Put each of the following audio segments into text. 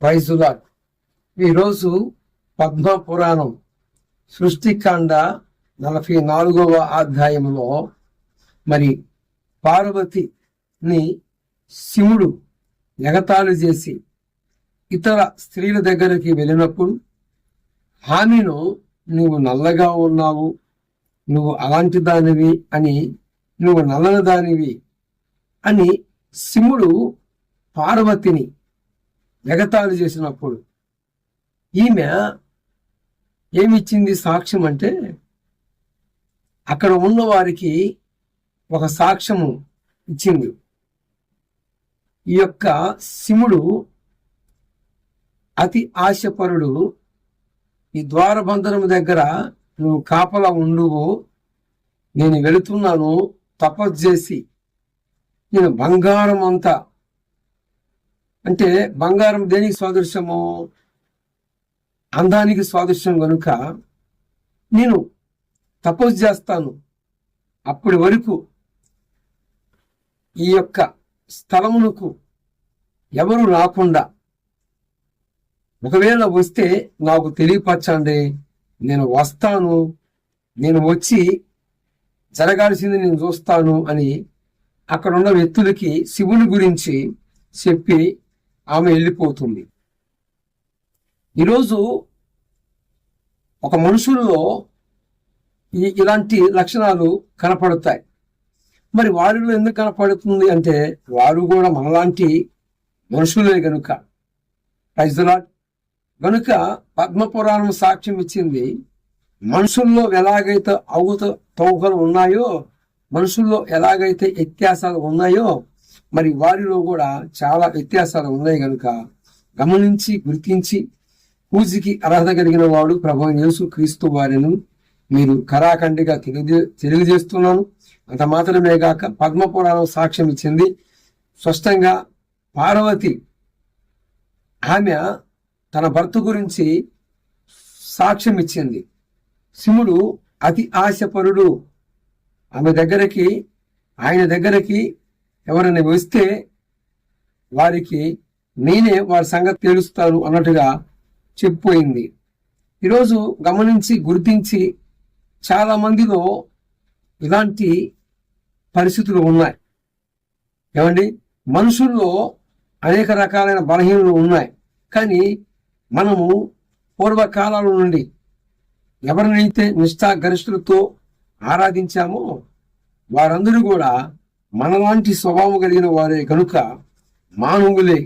Praise the lord. ఈరోజు పద్మ పురాణం సృష్టికాండ 44వ అధ్యాయంలో మరి పార్వతిని శివుడు ఎగతాళి చేసి ఇతర స్త్రీల దగ్గరికి వెళ్ళినప్పుడు ఆమెను నువ్వు నల్లగా ఉన్నావు, నువ్వు అలాంటి దానివి అని, నువ్వు నల్లని దానివి అని శివుడు పార్వతిని ఎగతాళి చేసినప్పుడు ఈమె ఏమిచ్చింది సాక్ష్యం అంటే, అక్కడ ఉన్న వారికి ఒక సాక్ష్యము ఇచ్చింది. ఈ యొక్క శివుడు అతి ఆశపరుడు, ఈ ద్వారబంధనం దగ్గర నువ్వు కాపలా ఉండువు, నేను వెళుతున్నాను తపస్సు చేసి, నేను బంగారం అంతా, అంటే బంగారం దేనికి సాదృశ్యము? అందానికి సాదృశ్యం కనుక నేను తపస్సు చేస్తాను, అప్పటి వరకు ఈ యొక్క స్థలమునకు ఎవరు రాకుండా, ఒకవేళ వస్తే నాకు తెలియపరచండి, నేను వస్తాను, నేను వచ్చి జరగాల్సింది నేను చూస్తాను అని అక్కడ ఉన్న వ్యక్తులకి శివుని గురించి చెప్పి ఆమె వెళ్ళిపోతుంది. ఈరోజు ఒక మనుషుల్లో ఇలాంటి లక్షణాలు కనపడతాయి. మరి వారిలో ఎందుకు కనపడుతుంది అంటే, వారు కూడా మనలాంటి మనుషులే గనుక. Praise the lord. గనుక పద్మపురాణం సాక్ష్యం ఇచ్చింది, మనుషుల్లో ఎలాగైతే అవత తౌకలు ఉన్నాయో, మనుషుల్లో ఎలాగైతే వ్యత్యాసాలు ఉన్నాయో, మరి వారిలో కూడా చాలా వ్యత్యాసాలు ఉన్నాయి గనుక గమనించి గుర్తించి పూజకి అర్హత కలిగిన వాడు ప్రభువైన యేసు క్రీస్తు వారిని మీరు కరాఖండిగా తెలియజేస్తున్నాను. అంత మాత్రమే గాక పద్మపురాణం సాక్ష్యం ఇచ్చింది స్పష్టంగా. పార్వతి ఆమె తన భర్త గురించి సాక్ష్యం ఇచ్చింది. శివుడు అతి ఆశపరుడు, ఆమె దగ్గరికి, ఆయన దగ్గరికి ఎవరైనా వస్తే వారికి నేనే వారి సంగతి తెలుస్తాను అన్నట్టుగా చెప్పిపోయింది. ఈరోజు గమనించి గుర్తించి చాలా మందిలో ఇలాంటి పరిస్థితులు ఉన్నాయి. ఏమండి, మనుషుల్లో అనేక రకాలైన బలహీనలు ఉన్నాయి. కానీ మనము పూర్వకాలాల నుండి ఎవరినైతే నిష్ఠాగరిష్ఠులతో ఆరాధించామో వారందరూ కూడా మనలాంటి స్వభావం కలిగిన వారే కనుక మానవులే.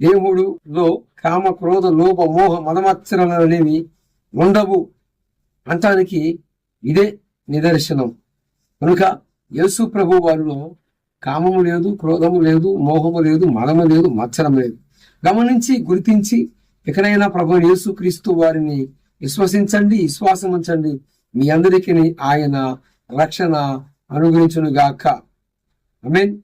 దేవుడులో కామ క్రోధ లోభ మోహ మదమత్సరాలు అనేవి ఉండవు అంటానికి ఇదే నిదర్శనం. కనుక యేసు ప్రభు వారిలో కామము లేదు, క్రోధము లేదు, మోహము లేదు, మదము లేదు, మత్సరం లేదు. గమనించి గుర్తించి ఎక్కడైనా ప్రభు యేసు క్రీస్తు వారిని విశ్వసించండి, విశ్వాసం ఉంచండి. మీ అందరికీ ఆయన రక్షణ అనుగ్రహించును గాక. ఆమేన్.